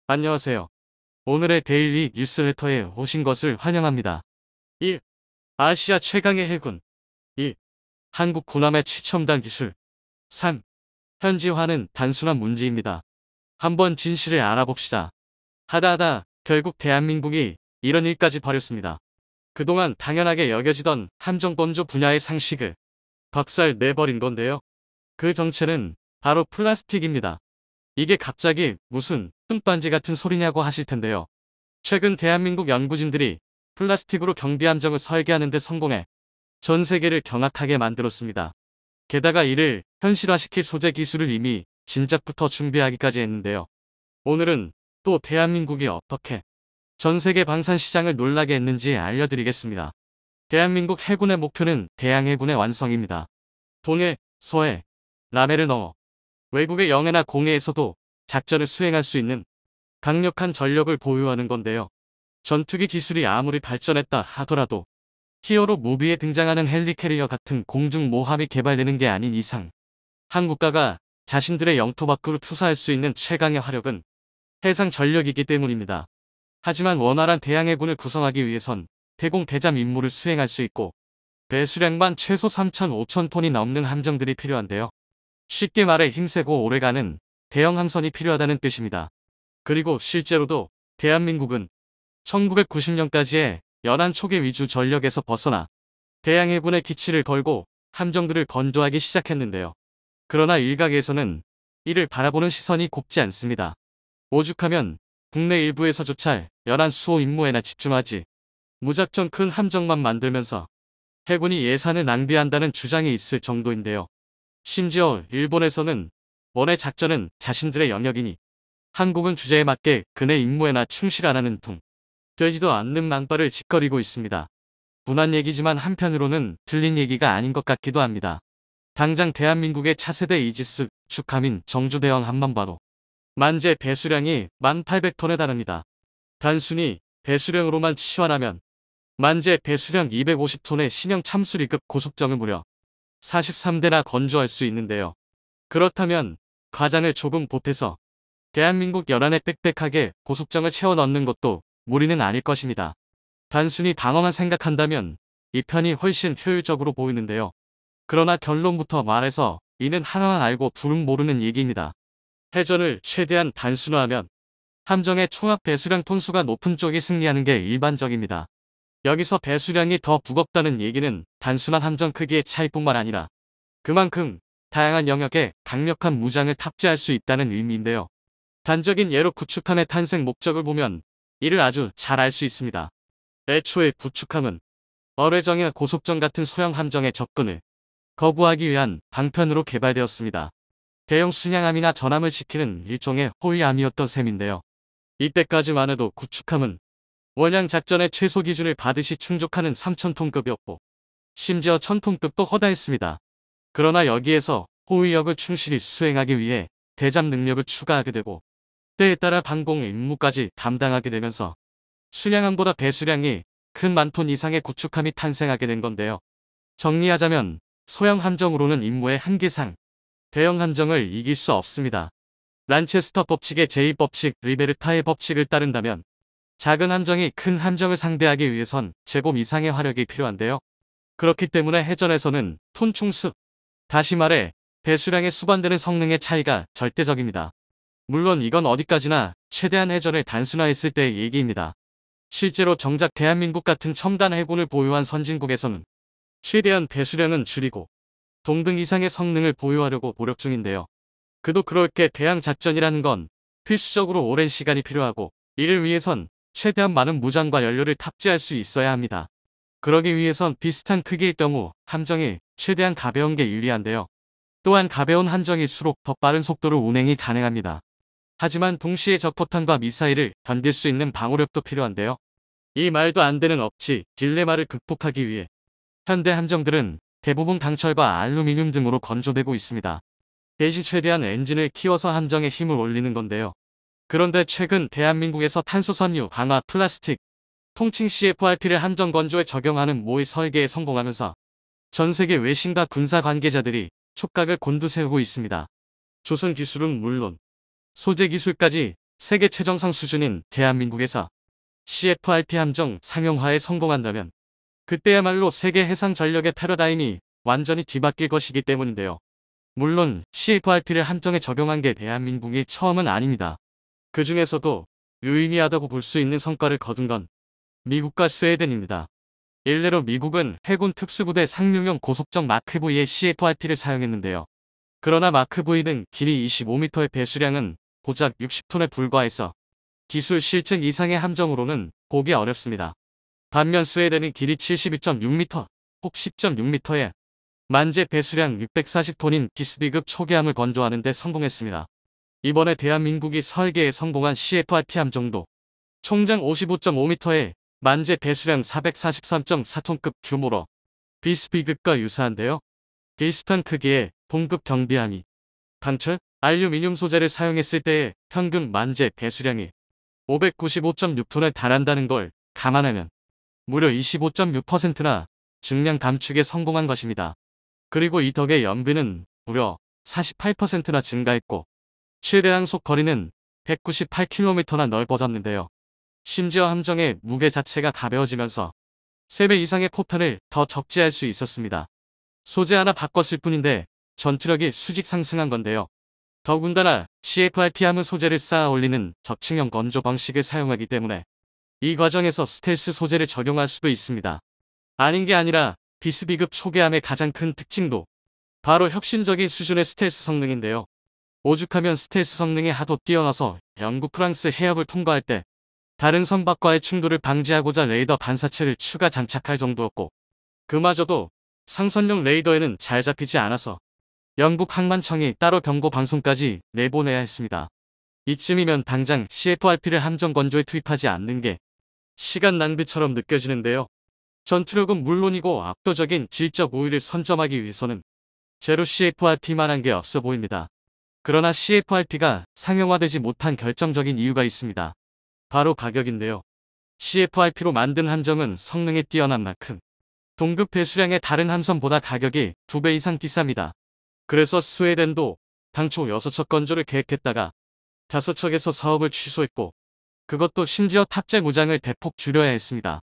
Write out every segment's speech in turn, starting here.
안녕하세요. 오늘의 데일리 뉴스레터에 오신 것을 환영합니다. 1. 아시아 최강의 해군. 2. 한국 군함의 최첨단 기술. 3. 현지화는 단순한 문제입니다. 한번 진실을 알아봅시다. 하다하다 결국 대한민국이 이런 일까지 벌였습니다. 그동안 당연하게 여겨지던 함정 건조 분야의 상식을 박살 내버린 건데요. 그 정체는 바로 플라스틱입니다. 이게 갑자기 무슨 뚱딴지 같은 소리냐고 하실 텐데요. 최근 대한민국 연구진들이 플라스틱으로 경비함정을 설계하는 데 성공해 전 세계를 경악하게 만들었습니다. 게다가 이를 현실화시킬 소재 기술을 이미 진작부터 준비하기까지 했는데요. 오늘은 또 대한민국이 어떻게 전 세계 방산 시장을 놀라게 했는지 알려드리겠습니다. 대한민국 해군의 목표는 대양해군의 완성입니다. 동해, 서해, 남해를 넣어 외국의 영해나 공해에서도 작전을 수행할 수 있는 강력한 전력을 보유하는 건데요. 전투기 기술이 아무리 발전했다 하더라도 히어로 무비에 등장하는 헬리캐리어 같은 공중 모함이 개발되는 게 아닌 이상 한국가가 자신들의 영토 밖으로 투사할 수 있는 최강의 화력은 해상 전력이기 때문입니다. 하지만 원활한 대양해군을 구성하기 위해선 대공 대잠 임무를 수행할 수 있고 배수량만 최소 3,500톤이 넘는 함정들이 필요한데요. 쉽게 말해 힘세고 오래가는 대형 함선이 필요하다는 뜻입니다. 그리고 실제로도 대한민국은 1990년까지의 연안 초계 위주 전력에서 벗어나 대양해군의 기치를 걸고 함정들을 건조하기 시작했는데요. 그러나 일각에서는 이를 바라보는 시선이 곱지 않습니다. 오죽하면 국내 일부에서조차 연안 수호 임무에나 집중하지 무작정 큰 함정만 만들면서 해군이 예산을 낭비한다는 주장이 있을 정도인데요. 심지어 일본에서는 원해 작전은 자신들의 영역이니 한국은 주제에 맞게 그네 임무에나 충실 안 하는 둥 되지도 않는 망발을 짓거리고 있습니다. 분한 얘기지만 한편으로는 틀린 얘기가 아닌 것 같기도 합니다. 당장 대한민국의 차세대 이지스 축함인 정주대왕 함만 봐도 만재 배수량이 1,800톤에 달합니다. 단순히 배수량으로만 치환하면 만재 배수량 250톤의 신형 참수리급 고속정을 무려 43대나 건조할 수 있는데요. 그렇다면 과장을 조금 보태서 대한민국 연안에 빽빽하게 고속정을 채워 넣는 것도 무리는 아닐 것입니다. 단순히 방어만 생각한다면 이 편이 훨씬 효율적으로 보이는데요. 그러나 결론부터 말해서 이는 하나만 알고 둘은 모르는 얘기입니다. 해전을 최대한 단순화하면 함정의 총합 배수량 톤수가 높은 쪽이 승리하는 게 일반적입니다. 여기서 배수량이 더 무겁다는 얘기는 단순한 함정 크기의 차이뿐만 아니라 그만큼 다양한 영역에 강력한 무장을 탑재할 수 있다는 의미인데요. 단적인 예로 구축함의 탄생 목적을 보면 이를 아주 잘 알 수 있습니다. 애초에 구축함은 어뢰정이나 고속정 같은 소형 함정의 접근을 거부하기 위한 방편으로 개발되었습니다. 대형 순양함이나 전함을 지키는 일종의 호위함이었던 셈인데요. 이때까지만 해도 구축함은 원양 작전의 최소 기준을 받으시 충족하는 3,000톤급이었고 심지어 1,000톤급도 허다했습니다. 그러나 여기에서 호위역을 충실히 수행하기 위해 대잠 능력을 추가하게 되고 때에 따라 방공 임무까지 담당하게 되면서 순양함보다 배수량이 큰 10,000톤 이상의 구축함이 탄생하게 된 건데요. 정리하자면 소형 함정으로는 임무의 한계상 대형 함정을 이길 수 없습니다. 란체스터 법칙의 제2법칙 리베르타의 법칙을 따른다면 작은 함정이 큰 함정을 상대하기 위해선 제곱 이상의 화력이 필요한데요. 그렇기 때문에 해전에서는 톤 총수, 다시 말해 배수량에 수반되는 성능의 차이가 절대적입니다. 물론 이건 어디까지나 최대한 해전을 단순화했을 때의 얘기입니다. 실제로 정작 대한민국 같은 첨단 해군을 보유한 선진국에서는 최대한 배수량은 줄이고 동등 이상의 성능을 보유하려고 노력 중인데요. 그도 그럴 게 대양 작전이라는 건 필수적으로 오랜 시간이 필요하고 이를 위해선 최대한 많은 무장과 연료를 탑재할 수 있어야 합니다. 그러기 위해선 비슷한 크기일 경우 함정이 최대한 가벼운 게 유리한데요. 또한 가벼운 함정일수록 더 빠른 속도로 운행이 가능합니다. 하지만 동시에 적포탄과 미사일을 견딜 수 있는 방어력도 필요한데요. 이 말도 안 되는 업치 딜레마를 극복하기 위해 현대 함정들은 대부분 강철과 알루미늄 등으로 건조되고 있습니다. 대신 최대한 엔진을 키워서 함정의 힘을 올리는 건데요. 그런데 최근 대한민국에서 탄소섬유 강화 플라스틱 통칭 CFRP를 함정 건조에 적용하는 모의 설계에 성공하면서 전 세계 외신과 군사 관계자들이 촉각을 곤두세우고 있습니다. 조선 기술은 물론 소재 기술까지 세계 최정상 수준인 대한민국에서 CFRP 함정 상용화에 성공한다면 그때야말로 세계 해상 전력의 패러다임이 완전히 뒤바뀔 것이기 때문인데요. 물론 CFRP를 함정에 적용한 게 대한민국이 처음은 아닙니다. 그 중에서도 유의미하다고 볼 수 있는 성과를 거둔 건 미국과 스웨덴입니다. 일례로 미국은 해군 특수부대 상륙용 고속정 마크-V의 CFRP를 사용했는데요. 그러나 마크-V는 길이 25m의 배수량은 고작 60톤에 불과해서 기술 실증 이상의 함정으로는 보기 어렵습니다. 반면 스웨덴은 길이 72.6m, 혹 10.6m에 만재 배수량 640톤인 비스비급 초계함을 건조하는 데 성공했습니다. 이번에 대한민국이 설계에 성공한 CFRP 함정도 총장 55.5m에 만재 배수량 443.4톤급 규모로 비스비급과 유사한데요. 비슷한 크기의 동급 경비함이 강철, 알루미늄 소재를 사용했을 때의 평균 만재 배수량이 595.6톤에 달한다는 걸 감안하면 무려 25.6%나 중량 감축에 성공한 것입니다. 그리고 이 덕에 연비는 무려 48%나 증가했고 최대 항속 거리는 198km나 넓어졌는데요. 심지어 함정의 무게 자체가 가벼워지면서 3배 이상의 포탄을 더 적재할 수 있었습니다. 소재 하나 바꿨을 뿐인데 전투력이 수직 상승한 건데요. 더군다나 CFRP함은 소재를 쌓아 올리는 저층형 건조 방식을 사용하기 때문에 이 과정에서 스텔스 소재를 적용할 수도 있습니다. 아닌 게 아니라 비스비급 초계함의 가장 큰 특징도 바로 혁신적인 수준의 스텔스 성능인데요. 오죽하면 스텔스 성능이 하도 뛰어나서 영국 프랑스 해협을 통과할 때 다른 선박과의 충돌을 방지하고자 레이더 반사체를 추가 장착할 정도였고 그마저도 상선용 레이더에는 잘 잡히지 않아서 영국 항만청이 따로 경고 방송까지 내보내야 했습니다. 이쯤이면 당장 CFRP를 함정 건조에 투입하지 않는 게 시간 낭비처럼 느껴지는데요. 전투력은 물론이고 압도적인 질적 우위를 선점하기 위해서는 제로 CFRP만한 게 없어 보입니다. 그러나 CFRP가 상용화되지 못한 결정적인 이유가 있습니다. 바로 가격인데요. CFRP로 만든 함정은 성능이 뛰어난 만큼 동급 배수량의 다른 함선보다 가격이 2배 이상 비쌉니다. 그래서 스웨덴도 당초 6척 건조를 계획했다가 5척에서 사업을 취소했고 그것도 심지어 탑재 무장을 대폭 줄여야 했습니다.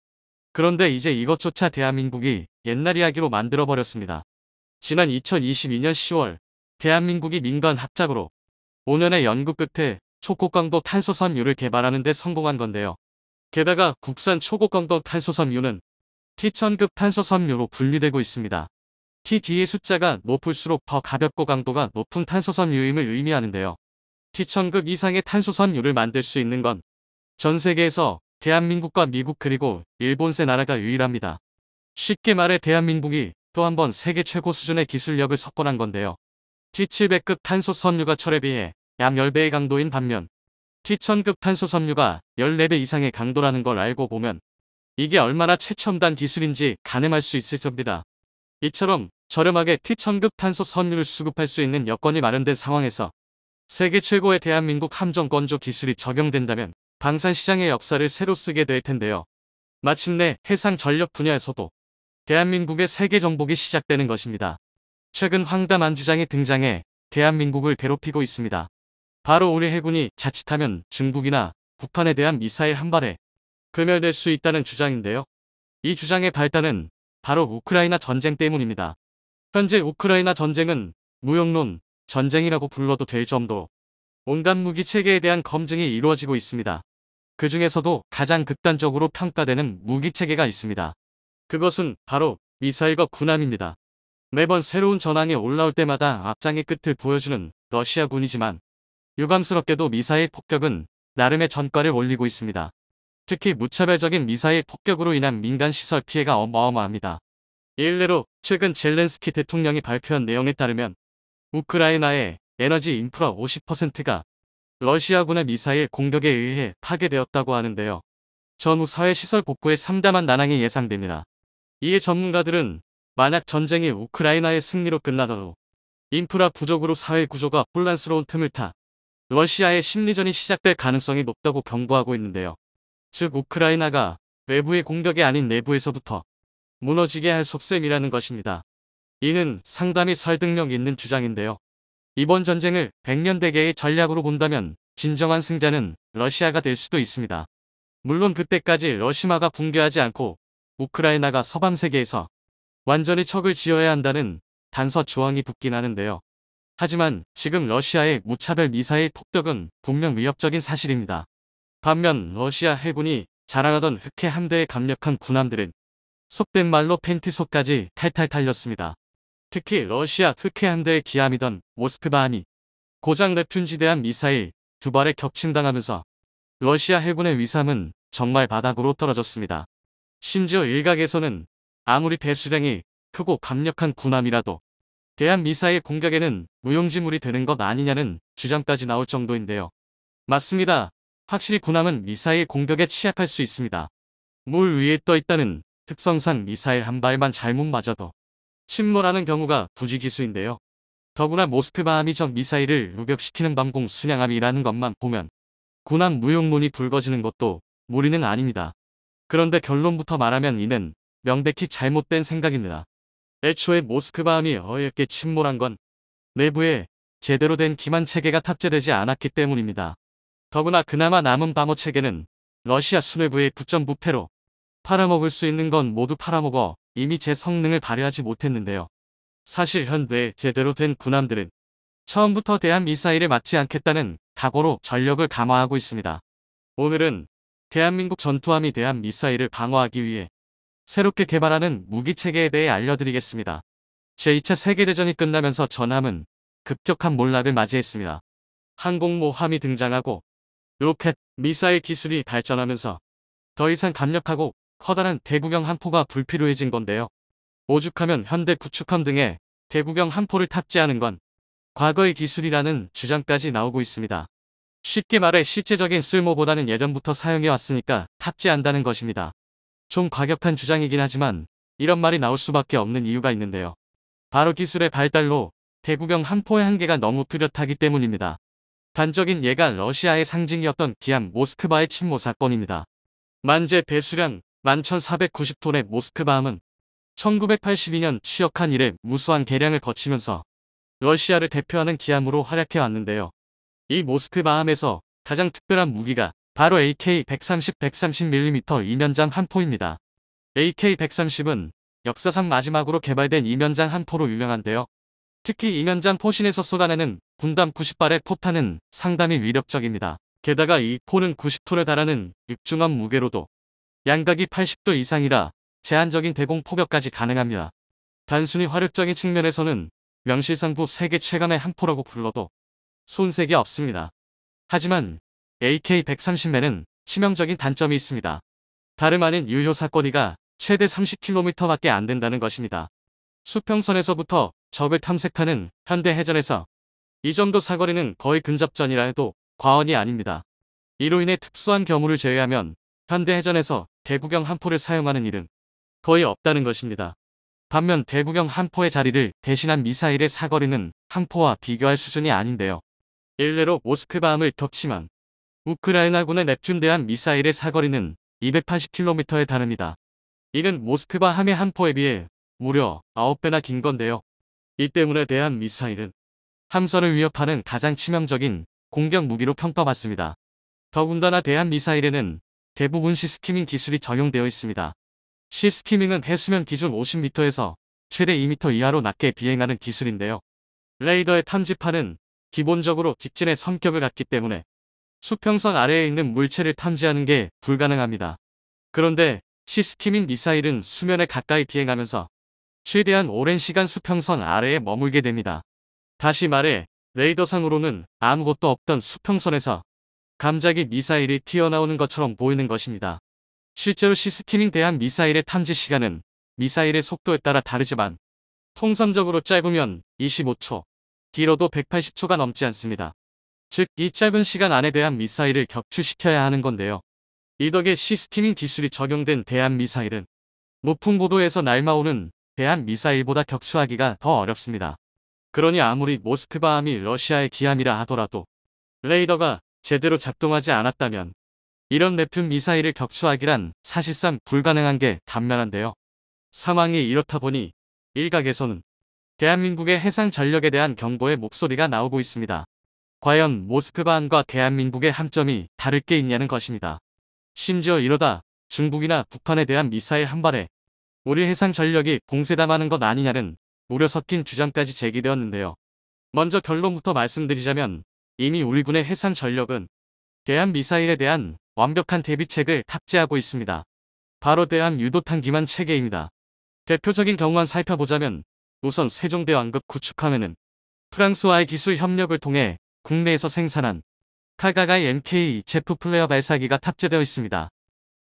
그런데 이제 이것조차 대한민국이 옛날 이야기로 만들어버렸습니다. 지난 2022년 10월 대한민국이 민간 합작으로 5년의 연구 끝에 초고강도 탄소섬유를 개발하는 데 성공한 건데요. 게다가 국산 초고강도 탄소섬유는 T1000급 탄소섬유로 분류되고 있습니다. T 뒤의 숫자가 높을수록 더 가볍고 강도가 높은 탄소섬유임을 의미하는데요. T1000급 이상의 탄소섬유를 만들 수 있는 건 전 세계에서 대한민국과 미국 그리고 일본 세 나라가 유일합니다. 쉽게 말해 대한민국이 또 한 번 세계 최고 수준의 기술력을 석권한 건데요. T700급 탄소섬유가 철에 비해 약 10배의 강도인 반면 T1000급 탄소섬유가 14배 이상의 강도라는 걸 알고 보면 이게 얼마나 최첨단 기술인지 가늠할 수 있을 겁니다. 이처럼 저렴하게 T1000급 탄소섬유를 수급할 수 있는 여건이 마련된 상황에서 세계 최고의 대한민국 함정 건조 기술이 적용된다면 방산시장의 역사를 새로 쓰게 될 텐데요. 마침내 해상 전력 분야에서도 대한민국의 세계 정복이 시작되는 것입니다. 최근 황담한 주장이 등장해 대한민국을 괴롭히고 있습니다. 바로 우리 해군이 자칫하면 중국이나 북한에 대한 미사일 한 발에 괴멸될 수 있다는 주장인데요. 이 주장의 발단은 바로 우크라이나 전쟁 때문입니다. 현재 우크라이나 전쟁은 무용론 전쟁이라고 불러도 될 정도로 온갖 무기 체계에 대한 검증이 이루어지고 있습니다. 그 중에서도 가장 극단적으로 평가되는 무기 체계가 있습니다. 그것은 바로 미사일과 군함입니다. 매번 새로운 전황이 올라올 때마다 앞장의 끝을 보여주는 러시아군이지만 유감스럽게도 미사일 폭격은 나름의 전과를 올리고 있습니다. 특히 무차별적인 미사일 폭격으로 인한 민간 시설 피해가 어마어마합니다. 일례로 최근 젤렌스키 대통령이 발표한 내용에 따르면 우크라이나의 에너지 인프라 50%가 러시아군의 미사일 공격에 의해 파괴되었다고 하는데요. 전후 사회시설 복구에 참담한 난항이 예상됩니다. 이에 전문가들은 만약 전쟁이 우크라이나의 승리로 끝나더라도 인프라 부족으로 사회 구조가 혼란스러운 틈을 타 러시아의 심리전이 시작될 가능성이 높다고 경고하고 있는데요. 즉 우크라이나가 외부의 공격이 아닌 내부에서부터 무너지게 할 속셈이라는 것입니다. 이는 상당히 설득력 있는 주장인데요. 이번 전쟁을 100년 대계의 전략으로 본다면 진정한 승자는 러시아가 될 수도 있습니다. 물론 그때까지 러시아가 붕괴하지 않고 우크라이나가 서방 세계에서 완전히 척을 지어야 한다는 단서 조항이 붙긴 하는데요. 하지만 지금 러시아의 무차별 미사일 폭격은 분명 위협적인 사실입니다. 반면 러시아 해군이 자랑하던 흑해 함대의 강력한 군함들은 속된 말로 팬티속까지 탈탈 털렸습니다. 특히 러시아 흑해 함대의 기함이던 모스크바함이 고장 nep튠 지대함 미사일 2발에 격침당하면서 러시아 해군의 위상은 정말 바닥으로 떨어졌습니다. 심지어 일각에서는 아무리 배수량이 크고 강력한 군함이라도 대한 미사일 공격에는 무용지물이 되는 것 아니냐는 주장까지 나올 정도인데요. 맞습니다. 확실히 군함은 미사일 공격에 취약할 수 있습니다. 물 위에 떠 있다는 특성상 미사일 한 발만 잘못 맞아도 침몰하는 경우가 부지기수인데요. 더구나 모스크바함이 적 미사일을 요격시키는 방공 순양함이라는 것만 보면 군함 무용론이 불거지는 것도 무리는 아닙니다. 그런데 결론부터 말하면 이는 명백히 잘못된 생각입니다. 애초에 모스크바함이 어이없게 침몰한 건 내부에 제대로 된 기만 체계가 탑재되지 않았기 때문입니다. 더구나 그나마 남은 방어 체계는 러시아 수뇌부의 부전부패로 팔아먹을 수 있는 건 모두 팔아먹어 이미 제 성능을 발휘하지 못했는데요. 사실 현대 제대로 된 군함들은 처음부터 대한 미사일을 맞지 않겠다는 각오로 전력을 강화하고 있습니다. 오늘은 대한민국 전투함이 대한 미사일을 방어하기 위해 새롭게 개발하는 무기체계에 대해 알려드리겠습니다. 제2차 세계대전이 끝나면서 전함은 급격한 몰락을 맞이했습니다. 항공모함이 등장하고 로켓, 미사일 기술이 발전하면서 더 이상 강력하고 커다란 대구경 함포가 불필요해진 건데요. 오죽하면 현대 구축함 등의 대구경 함포를 탑재하는 건 과거의 기술이라는 주장까지 나오고 있습니다. 쉽게 말해 실제적인 쓸모보다는 예전부터 사용해왔으니까 탑재한다는 것입니다. 좀 과격한 주장이긴 하지만 이런 말이 나올 수밖에 없는 이유가 있는데요. 바로 기술의 발달로 대구경 함포의 한계가 너무 뚜렷하기 때문입니다. 단적인 예가 러시아의 상징이었던 기함 모스크바의 침몰 사건입니다. 만재 배수량 11,490톤의 모스크바함은 1982년 취역한 이래 무수한 개량을 거치면서 러시아를 대표하는 기함으로 활약해왔는데요. 이 모스크바함에서 가장 특별한 무기가 바로 AK-130 130mm 이면장 함포입니다. AK-130은 역사상 마지막으로 개발된 이면장 함포로 유명한데요. 특히 이면장 포신에서 쏟아내는 분당 90발의 포탄은 상당히 위력적입니다. 게다가 이 포는 90톤에 달하는 육중함 무게로도 양각이 80도 이상이라 제한적인 대공 포격까지 가능합니다. 단순히 화력적인 측면에서는 명실상부 세계 최강의 함포라고 불러도 손색이 없습니다. 하지만 AK-130에는 치명적인 단점이 있습니다. 다름 아닌 유효 사거리가 최대 30km밖에 안 된다는 것입니다. 수평선에서부터 적을 탐색하는 현대 해전에서 이 정도 사거리는 거의 근접전이라 해도 과언이 아닙니다. 이로 인해 특수한 경우를 제외하면 현대 해전에서 대구경 함포를 사용하는 일은 거의 없다는 것입니다. 반면 대구경 함포의 자리를 대신한 미사일의 사거리는 함포와 비교할 수준이 아닌데요. 일례로 모스크바함을 격침한 우크라이나군의 넵튠 대한 미사일의 사거리는 280km에 달합니다. 이는 모스크바함의 함포에 비해 무려 9배나 긴 건데요. 이 때문에 대한 미사일은 함선을 위협하는 가장 치명적인 공격 무기로 평가받습니다. 더군다나 대한 미사일에는 대부분 시스키밍 기술이 적용되어 있습니다. 시스키밍은 해수면 기준 50m에서 최대 2m 이하로 낮게 비행하는 기술인데요. 레이더의 탐지판은 기본적으로 직진의 성격을 갖기 때문에 수평선 아래에 있는 물체를 탐지하는 게 불가능합니다. 그런데 시스키밍 미사일은 수면에 가까이 비행하면서 최대한 오랜 시간 수평선 아래에 머물게 됩니다. 다시 말해 레이더상으로는 아무것도 없던 수평선에서 갑자기 미사일이 튀어나오는 것처럼 보이는 것입니다. 실제로 시스키밍 대한 미사일의 탐지 시간은 미사일의 속도에 따라 다르지만 통상적으로 짧으면 25초, 길어도 180초가 넘지 않습니다. 즉, 이 짧은 시간 안에 대한 미사일을 격추시켜야 하는 건데요. 이 덕에 시스키밍 기술이 적용된 대한 미사일은 높은 고도에서 날아오는 대한 미사일보다 격추하기가 더 어렵습니다. 그러니 아무리 모스크바함이 러시아의 기함이라 하더라도 레이더가 제대로 작동하지 않았다면 이런 넵튠 미사일을 격추하기란 사실상 불가능한 게 단면한데요. 상황이 이렇다 보니 일각에서는 대한민국의 해상 전력에 대한 경고의 목소리가 나오고 있습니다. 과연 모스크바함과 대한민국의 함점이 다를 게 있냐는 것입니다. 심지어 이러다 중국이나 북한에 대한 미사일 한 발에 우리 해상 전력이 봉쇄당하는 것 아니냐는 우려 섞인 주장까지 제기되었는데요. 먼저 결론부터 말씀드리자면 이미 우리 군의 해상 전력은 대한 미사일에 대한 완벽한 대비책을 탑재하고 있습니다. 바로 대한 유도탄 기만 체계입니다. 대표적인 경우만 살펴보자면 우선 세종대왕급 구축함에는 프랑스와의 기술 협력을 통해 국내에서 생산한 카가가이 MK 제프 플레어 발사기가 탑재되어 있습니다.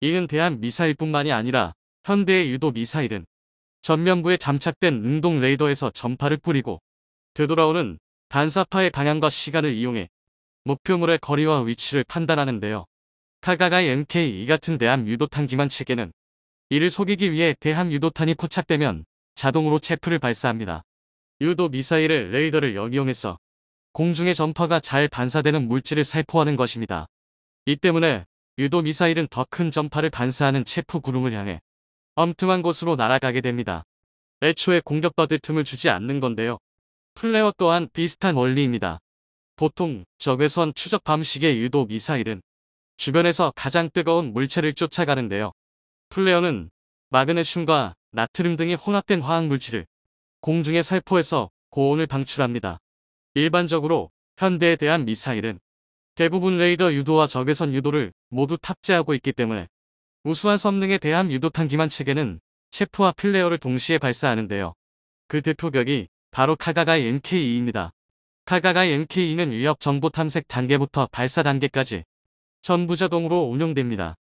이는 대한 미사일뿐만이 아니라 현대의 유도 미사일은 전면부에 장착된 응동 레이더에서 전파를 뿌리고 되돌아오는 반사파의 방향과 시간을 이용해 목표물의 거리와 위치를 판단하는데요. 카가가이 MK 이 같은 대함 유도탄 기만 체계는 이를 속이기 위해 대함 유도탄이 포착되면 자동으로 체프를 발사합니다. 유도 미사일의 레이더를 역이용해서 공중의 전파가 잘 반사되는 물질을 살포하는 것입니다. 이 때문에 유도 미사일은 더 큰 전파를 반사하는 체프 구름을 향해 엉뚱한 곳으로 날아가게 됩니다. 애초에 공격받을 틈을 주지 않는 건데요. 플레어 또한 비슷한 원리입니다. 보통 적외선 추적 방식의 유도 미사일은 주변에서 가장 뜨거운 물체를 쫓아가는데요. 플레어는 마그네슘과 나트륨 등이 혼합된 화학물질을 공중에 살포해서 고온을 방출합니다. 일반적으로 현대에 대한 미사일은 대부분 레이더 유도와 적외선 유도를 모두 탑재하고 있기 때문에 우수한 성능의 대함 유도탄 기만 체계는 체프와 플레어를 동시에 발사하는데요. 그 대표격이 바로 카가가이 MK2입니다. 카가가이 MK2는 위협 정보 탐색 단계부터 발사 단계까지 전부 자동으로 운용됩니다.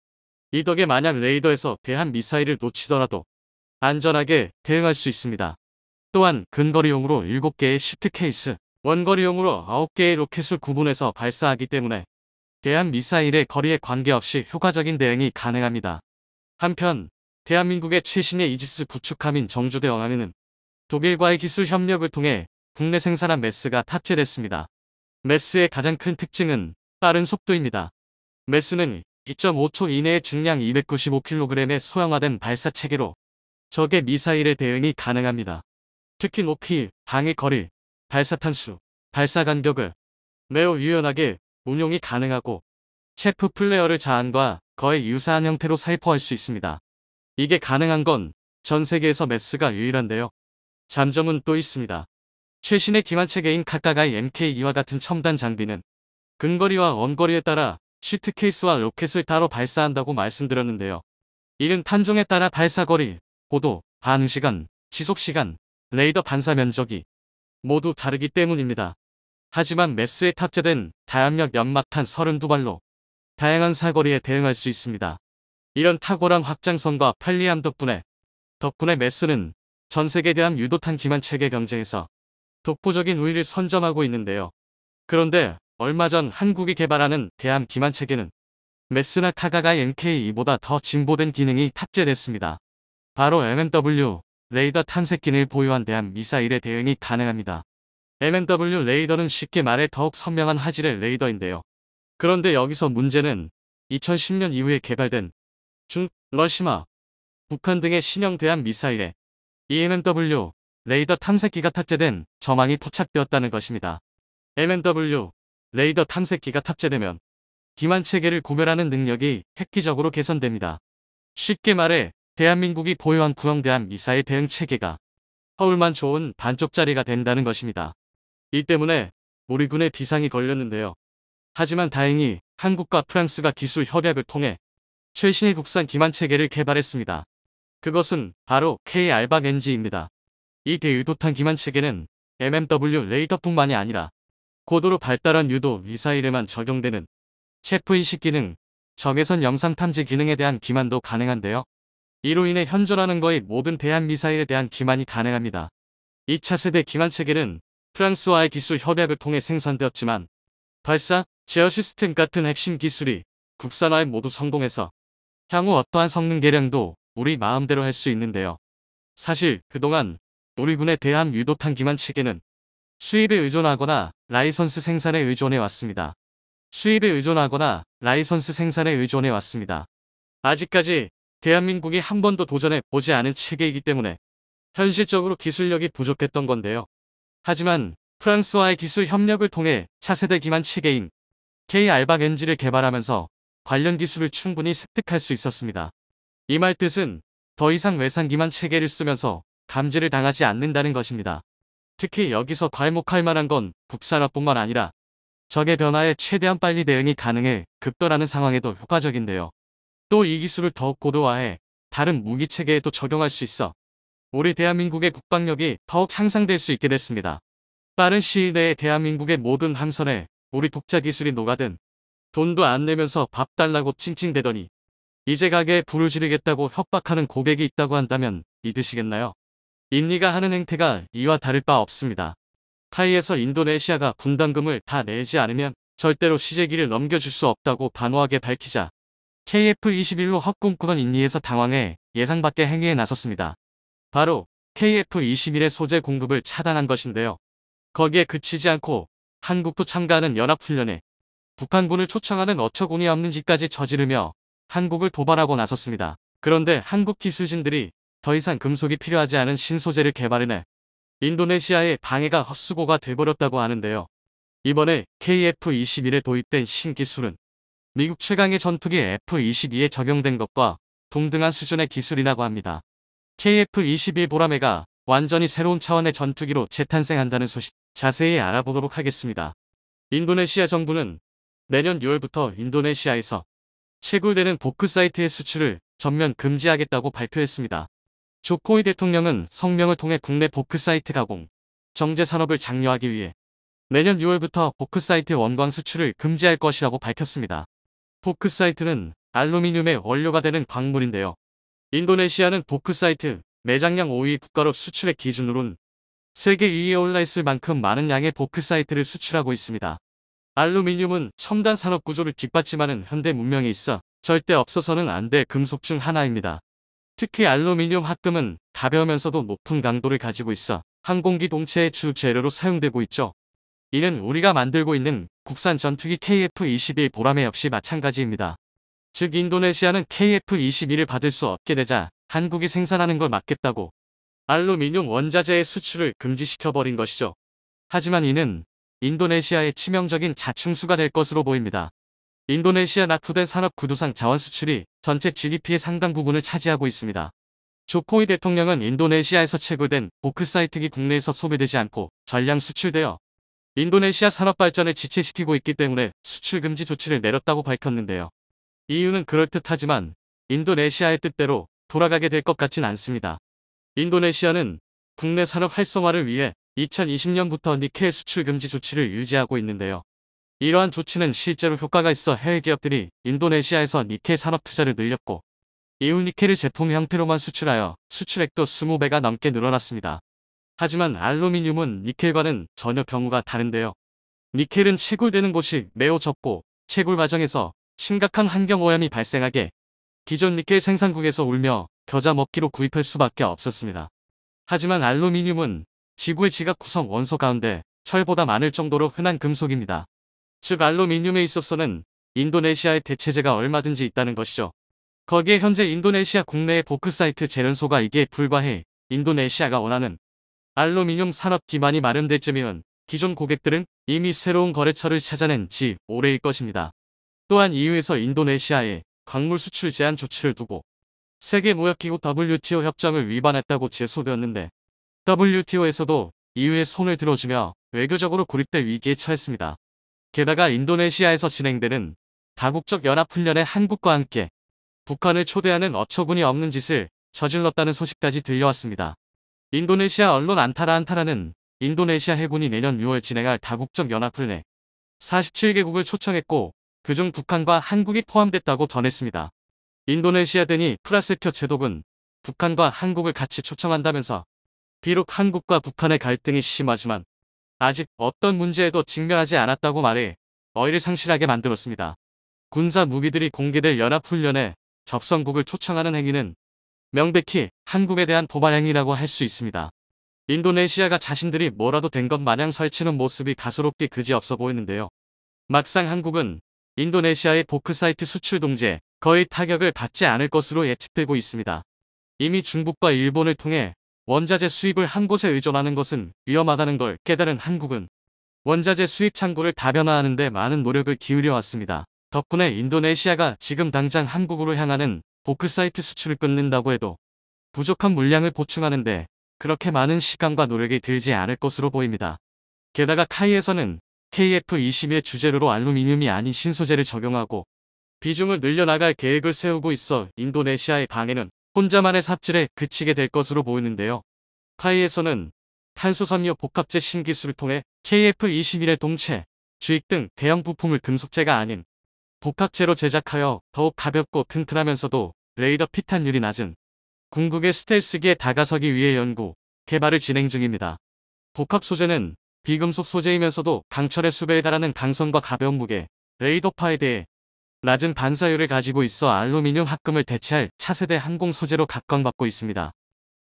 이 덕에 만약 레이더에서 대한 미사일을 놓치더라도 안전하게 대응할 수 있습니다. 또한 근거리용으로 7개의 슈트 케이스, 원거리용으로 9개의 로켓을 구분해서 발사하기 때문에 대한 미사일의 거리에 관계없이 효과적인 대응이 가능합니다. 한편 대한민국의 최신의 이지스 구축함인 정주대왕함에는 독일과의 기술 협력을 통해 국내 생산한 메스가 탑재됐습니다. 메스의 가장 큰 특징은 빠른 속도입니다. 메스는 2.5초 이내에 중량 295kg의 소형화된 발사 체계로 적의 미사일에 대응이 가능합니다. 특히 높이, 방해 거리, 발사탄 수, 발사 간격을 매우 유연하게 운용이 가능하고 체프 플레어를 자안과 거의 유사한 형태로 살포할 수 있습니다. 이게 가능한 건 전 세계에서 메스가 유일한데요. 잠점은 또 있습니다. 최신의 기만 체계인 카가가이 MK2와 같은 첨단 장비는 근거리와 원거리에 따라 슈트 케이스와 로켓을 따로 발사한다고 말씀드렸는데요. 이는 탄종에 따라 발사거리, 고도, 반응시간, 지속시간, 레이더 반사 면적이 모두 다르기 때문입니다. 하지만 메스에 탑재된 다연력 연막탄 32발로 다양한 사거리에 대응할 수 있습니다. 이런 탁월한 확장성과 편리함 덕분에 메스는 전세계 대함 유도탄 기만 체계 경쟁에서 독보적인 우위를 선점하고 있는데요. 그런데 얼마 전 한국이 개발하는 대함 기만 체계는 메스나 카가가이 MK2보다 더 진보된 기능이 탑재됐습니다. 바로 MMW 레이더 탐색 기능을 보유한 대함 미사일에 대응이 가능합니다. MMW 레이더는 쉽게 말해 더욱 선명한 화질의 레이더인데요. 그런데 여기서 문제는 2010년 이후에 개발된 러시아, 북한 등의 신형 대함 미사일에 MMW 레이더 탐색기가 탑재된 저망이 포착되었다는 것입니다. MMW 레이더 탐색기가 탑재되면 기만 체계를 구별하는 능력이 획기적으로 개선됩니다. 쉽게 말해 대한민국이 보유한 구형 대함 미사일 대응 체계가 허울만 좋은 반쪽짜리가 된다는 것입니다. 이 때문에 우리 군에 비상이 걸렸는데요. 하지만 다행히 한국과 프랑스가 기술 협약을 통해 최신의 국산 기만 체계를 개발했습니다. 그것은 바로 K-알박NG입니다. 이 대유도탄 기만 체계는 MMW 레이더뿐만이 아니라 고도로 발달한 유도 미사일에만 적용되는 체프 인식 기능, 적외선 영상 탐지 기능에 대한 기만도 가능한데요. 이로 인해 현존하는 거의 모든 대한 미사일에 대한 기만이 가능합니다. 2차 세대 기만 체계는 프랑스와의 기술 협약을 통해 생산되었지만 발사, 제어 시스템 같은 핵심 기술이 국산화에 모두 성공해서 향후 어떠한 성능 개량도 우리 마음대로 할 수 있는데요. 사실 그동안 우리 군의 대함 유도탄 기만 체계는 수입에 의존하거나 라이선스 생산에 의존해 왔습니다. 아직까지 대한민국이 한 번도 도전해 보지 않은 체계이기 때문에 현실적으로 기술력이 부족했던 건데요. 하지만 프랑스와의 기술 협력을 통해 차세대 기반 체계인 K-알박NG를 개발하면서 관련 기술을 충분히 습득할 수 있었습니다. 이 말 뜻은 더 이상 외산 기반 체계를 쓰면서 감지를 당하지 않는다는 것입니다. 특히 여기서 괄목할 만한 건 국산화뿐만 아니라 적의 변화에 최대한 빨리 대응이 가능해 급변하는 상황에도 효과적인데요. 또 이 기술을 더욱 고도화해 다른 무기 체계에도 적용할 수 있어 우리 대한민국의 국방력이 더욱 향상될 수 있게 됐습니다. 빠른 시일 내에 대한민국의 모든 함선에 우리 독자 기술이 녹아든 돈도 안 내면서 밥 달라고 찡찡대더니 이제 가게에 불을 지르겠다고 협박하는 고객이 있다고 한다면 믿으시겠나요? 인리가 하는 행태가 이와 다를 바 없습니다. 타이에서 인도네시아가 분담금을 다 내지 않으면 절대로 시제기를 넘겨줄 수 없다고 단호하게 밝히자 KF-21로 헛꿈꾸던 인리에서 당황해 예상 밖의 행위에 나섰습니다. 바로 KF-21의 소재 공급을 차단한 것인데요. 거기에 그치지 않고 한국도 참가하는 연합훈련에 북한군을 초청하는 어처구니 없는 짓까지 저지르며 한국을 도발하고 나섰습니다. 그런데 한국 기술진들이 더 이상 금속이 필요하지 않은 신소재를 개발해내 인도네시아의 방해가 헛수고가 돼버렸다고 하는데요. 이번에 KF-21에 도입된 신기술은 미국 최강의 전투기 F-22에 적용된 것과 동등한 수준의 기술이라고 합니다. KF-21 보라매가 완전히 새로운 차원의 전투기로 재탄생한다는 소식 자세히 알아보도록 하겠습니다. 인도네시아 정부는 내년 6월부터 인도네시아에서 채굴되는 보크사이트의 수출을 전면 금지하겠다고 발표했습니다. 조코이 대통령은 성명을 통해 국내 보크사이트 가공, 정제 산업을 장려하기 위해 내년 6월부터 보크사이트 원광 수출을 금지할 것이라고 밝혔습니다. 보크사이트는 알루미늄의 원료가 되는 광물인데요. 인도네시아는 보크사이트 매장량 5위 국가로 수출의 기준으론 세계 2위에 올라 있을 만큼 많은 양의 보크사이트를 수출하고 있습니다. 알루미늄은 첨단 산업 구조를 뒷받침하는 현대 문명에 있어 절대 없어서는 안 될 금속 중 하나입니다. 특히 알루미늄 합금은 가벼우면서도 높은 강도를 가지고 있어 항공기 동체의 주 재료로 사용되고 있죠. 이는 우리가 만들고 있는 국산 전투기 KF-21 보라매 역시 마찬가지입니다. 즉 인도네시아는 KF-21을 받을 수 없게 되자 한국이 생산하는 걸 막겠다고 알루미늄 원자재의 수출을 금지시켜버린 것이죠. 하지만 이는 인도네시아의 치명적인 자충수가 될 것으로 보입니다. 인도네시아 낙후된 산업 구조상 자원 수출이 전체 GDP의 상당 부분을 차지하고 있습니다. 조코이 대통령은 인도네시아에서 채굴된 보크사이트기 국내에서 소비되지 않고 전량 수출되어 인도네시아 산업 발전을 지체시키고 있기 때문에 수출 금지 조치를 내렸다고 밝혔는데요. 이유는 그럴듯하지만 인도네시아의 뜻대로 돌아가게 될 것 같진 않습니다. 인도네시아는 국내 산업 활성화를 위해 2020년부터 니켈 수출 금지 조치를 유지하고 있는데요. 이러한 조치는 실제로 효과가 있어 해외 기업들이 인도네시아에서 니켈 산업 투자를 늘렸고 이후 니켈을 제품 형태로만 수출하여 수출액도 20배가 넘게 늘어났습니다. 하지만 알루미늄은 니켈과는 전혀 경우가 다른데요. 니켈은 채굴되는 곳이 매우 좁고 채굴 과정에서 심각한 환경오염이 발생하게 기존 니켈 생산국에서 울며 겨자 먹기로 구입할 수밖에 없었습니다. 하지만 알루미늄은 지구의 지각 구성 원소 가운데 철보다 많을 정도로 흔한 금속입니다. 즉 알루미늄에 있어서는 인도네시아의 대체재가 얼마든지 있다는 것이죠. 거기에 현재 인도네시아 국내의 보크사이트 재련소가 이기에 불과해 인도네시아가 원하는 알루미늄 산업 기반이 마련될 쯤이면 기존 고객들은 이미 새로운 거래처를 찾아낸 지 오래일 것입니다. 또한 EU에서 인도네시아에 광물 수출 제한 조치를 두고 세계무역기구 WTO 협정을 위반했다고 제소되었는데 WTO에서도 EU의 손을 들어주며 외교적으로 고립될 위기에 처했습니다. 게다가 인도네시아에서 진행되는 다국적 연합훈련에 한국과 함께 북한을 초대하는 어처구니 없는 짓을 저질렀다는 소식까지 들려왔습니다. 인도네시아 언론 안타라는 인도네시아 해군이 내년 6월 진행할 다국적 연합훈련에 47개국을 초청했고 그중 북한과 한국이 포함됐다고 전했습니다. 인도네시아 대니 프라세켜 제독은 북한과 한국을 같이 초청한다면서 비록 한국과 북한의 갈등이 심하지만 아직 어떤 문제에도 직면하지 않았다고 말해 어이를 상실하게 만들었습니다. 군사 무기들이 공개될 연합훈련에 접선국을 초청하는 행위는 명백히 한국에 대한 도발 행위라고 할 수 있습니다. 인도네시아가 자신들이 뭐라도 된 것 마냥 설치는 모습이 가소롭게 그지없어 보이는데요. 막상 한국은 인도네시아의 보크사이트 수출 동지에 거의 타격을 받지 않을 것으로 예측되고 있습니다. 이미 중국과 일본을 통해 원자재 수입을 한 곳에 의존하는 것은 위험하다는 걸 깨달은 한국은 원자재 수입 창구를 다변화하는 데 많은 노력을 기울여 왔습니다. 덕분에 인도네시아가 지금 당장 한국으로 향하는 보크사이트 수출을 끊는다고 해도 부족한 물량을 보충하는데 그렇게 많은 시간과 노력이 들지 않을 것으로 보입니다. 게다가 카이에서는 KF21 주재료로 알루미늄이 아닌 신소재를 적용하고 비중을 늘려나갈 계획을 세우고 있어 인도네시아의 방해는 혼자만의 삽질에 그치게 될 것으로 보이는데요. 카이에서는 탄소섬유 복합재 신기술을 통해 KF21의 동체, 주익 등 대형 부품을 금속재가 아닌 복합재로 제작하여 더욱 가볍고 튼튼하면서도 레이더 피탄율이 낮은 궁극의 스텔스기에 다가서기 위해 연구, 개발을 진행 중입니다. 복합 소재는 비금속 소재이면서도 강철의 수배에 달하는 강성과 가벼운 무게, 레이더파에 대해 낮은 반사율을 가지고 있어 알루미늄 합금을 대체할 차세대 항공 소재로 각광받고 있습니다.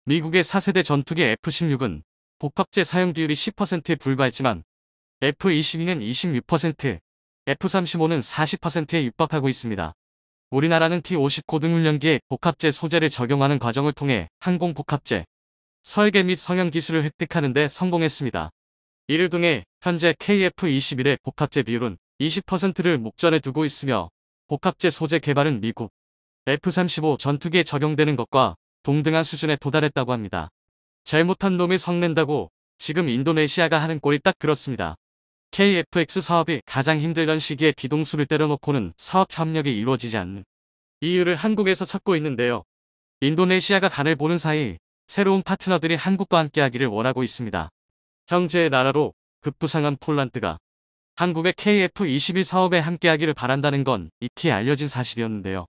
미국의 4세대 전투기 F-16은 복합재 사용 비율이 10%에 불과했지만 F-22는 26%, F-35는 40%에 육박하고 있습니다. 우리나라는 T-50 고등훈련기에 복합재 소재를 적용하는 과정을 통해 항공 복합재, 설계 및 성형 기술을 획득하는 데 성공했습니다. 이를 통해 현재 KF-21의 복합재 비율은 20%를 목전에 두고 있으며 복합재 소재 개발은 미국 F-35 전투기에 적용되는 것과 동등한 수준에 도달했다고 합니다. 잘못한 놈이 성낸다고 지금 인도네시아가 하는 꼴이 딱 그렇습니다. KF-X 사업이 가장 힘들던 시기에 뒤통수를 때려놓고는 사업 협력이 이루어지지 않는 이유를 한국에서 찾고 있는데요. 인도네시아가 간을 보는 사이 새로운 파트너들이 한국과 함께하기를 원하고 있습니다. 형제의 나라로 급부상한 폴란드가 한국의 KF-21 사업에 함께하기를 바란다는 건 익히 알려진 사실이었는데요.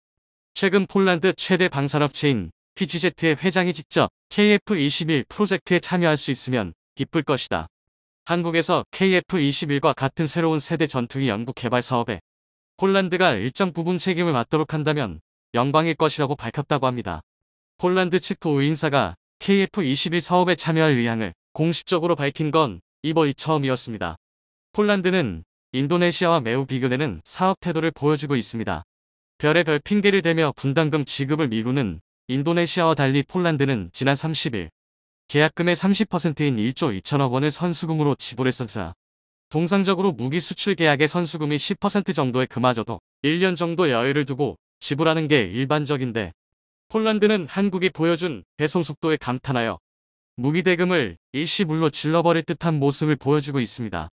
최근 폴란드 최대 방산업체인 PGZ의 회장이 직접 KF-21 프로젝트에 참여할 수 있으면 기쁠 것이다. 한국에서 KF-21과 같은 새로운 세대 전투기 연구 개발 사업에 폴란드가 일정 부분 책임을 맡도록 한다면 영광일 것이라고 밝혔다고 합니다. 폴란드 측 도의인사가 KF-21 사업에 참여할 의향을 공식적으로 밝힌 건 이번이 처음이었습니다. 폴란드는 인도네시아와 매우 비교되는 사업 태도를 보여주고 있습니다. 별의별 핑계를 대며 분담금 지급을 미루는 인도네시아와 달리 폴란드는 지난 30일 계약금의 30%인 1조 2천억 원을 선수금으로 지불했었으나 통상적으로 무기 수출 계약의 선수금이 10% 정도에 그마저도 1년 정도 여유를 두고 지불하는 게 일반적인데 폴란드는 한국이 보여준 배송 속도에 감탄하여 무기 대금을 일시불로 질러버릴 듯한 모습을 보여주고 있습니다.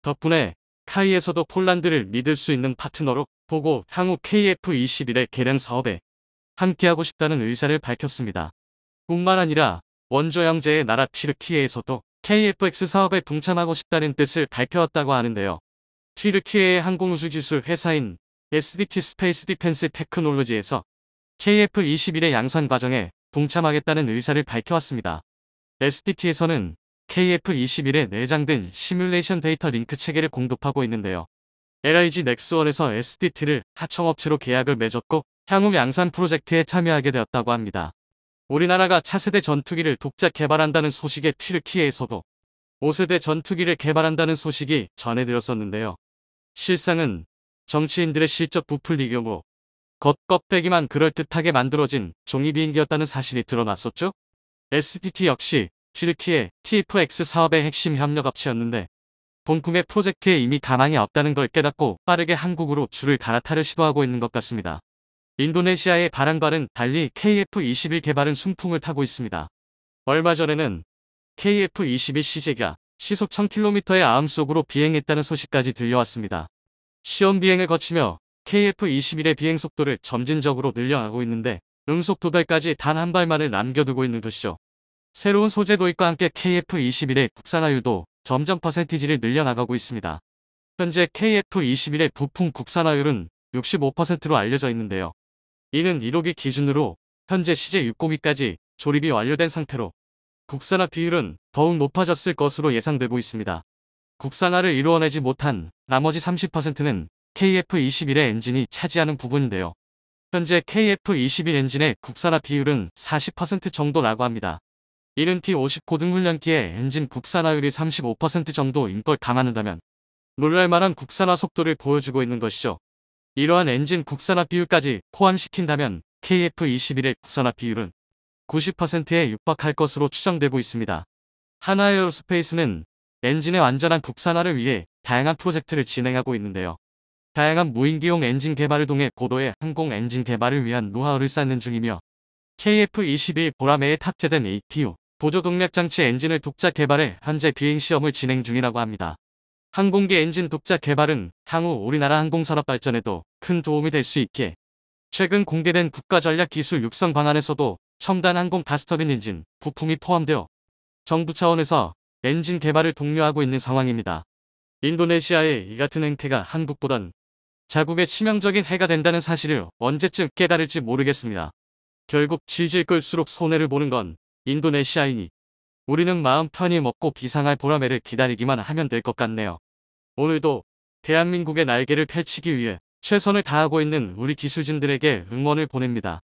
덕분에 카이에서도 폴란드를 믿을 수 있는 파트너로 보고 향후 KF-21의 개량 사업에 함께하고 싶다는 의사를 밝혔습니다. 뿐만 아니라 원조 형제의 나라 튀르키예에서도 KF-X 사업에 동참하고 싶다는 뜻을 밝혀왔다고 하는데요. 튀르키예의 항공우주기술 회사인 SDT 스페이스 디펜스 테크놀로지에서 KF-21의 양산 과정에 동참하겠다는 의사를 밝혀왔습니다. SDT에서는 KF-21에 내장된 시뮬레이션 데이터 링크 체계를 공급하고 있는데요. LIG 넥스원에서 SDT를 하청업체로 계약을 맺었고 향후 양산 프로젝트에 참여하게 되었다고 합니다. 우리나라가 차세대 전투기를 독자 개발한다는 소식에 튀르키예에서도 5세대 전투기를 개발한다는 소식이 전해들었었는데요. 실상은 정치인들의 실적 부풀리기용으로 겉껍데기만 그럴듯하게 만들어진 종이비행기였다는 사실이 드러났었죠. SDT 역시 튀르키예 TF-X 사업의 핵심 협력업체였는데 본국의 프로젝트에 이미 가망이 없다는 걸 깨닫고 빠르게 한국으로 줄을 갈아타려 시도하고 있는 것 같습니다. 인도네시아의 바람과는 달리 KF-21 개발은 순풍을 타고 있습니다. 얼마 전에는 KF-21 시제가 시속 1000km의 아음속으로 비행했다는 소식까지 들려왔습니다. 시험 비행을 거치며 KF-21의 비행 속도를 점진적으로 늘려가고 있는데 음속 도달까지 단 한 발만을 남겨두고 있는 것이죠. 새로운 소재 도입과 함께 KF-21의 국산화율도 점점 퍼센티지를 늘려나가고 있습니다. 현재 KF-21의 부품 국산화율은 65%로 알려져 있는데요. 이는 1호기 기준으로 현재 시제 6호기까지 조립이 완료된 상태로 국산화 비율은 더욱 높아졌을 것으로 예상되고 있습니다. 국산화를 이루어내지 못한 나머지 30%는 KF-21의 엔진이 차지하는 부분인데요. 현재 KF-21 엔진의 국산화 비율은 40% 정도라고 합니다. 이는 T-50 고등훈련기의 엔진 국산화율이 35% 정도인 걸 감안한다면 놀랄만한 국산화 속도를 보여주고 있는 것이죠. 이러한 엔진 국산화 비율까지 포함시킨다면 KF-21의 국산화 비율은 90%에 육박할 것으로 추정되고 있습니다. 하나에어로스페이스는 엔진의 완전한 국산화를 위해 다양한 프로젝트를 진행하고 있는데요. 다양한 무인기용 엔진 개발을 통해 고도의 항공 엔진 개발을 위한 노하우를 쌓는 중이며 KF-21 보라매에 탑재된 APU, 보조동력장치 엔진을 독자 개발해 현재 비행시험을 진행 중이라고 합니다. 항공기 엔진 독자 개발은 향후 우리나라 항공산업 발전에도 큰 도움이 될 수 있게 최근 공개된 국가전략기술 육성 방안에서도 첨단 항공 가스터빈 엔진 부품이 포함되어 정부 차원에서 엔진 개발을 독려하고 있는 상황입니다. 인도네시아의 이 같은 행태가 한국보단 자국에 치명적인 해가 된다는 사실을 언제쯤 깨달을지 모르겠습니다. 결국 질질 끌수록 손해를 보는 건 인도네시아이니 우리는 마음 편히 먹고 비상할 보라매를 기다리기만 하면 될 것 같네요. 오늘도 대한민국의 날개를 펼치기 위해 최선을 다하고 있는 우리 기술진들에게 응원을 보냅니다.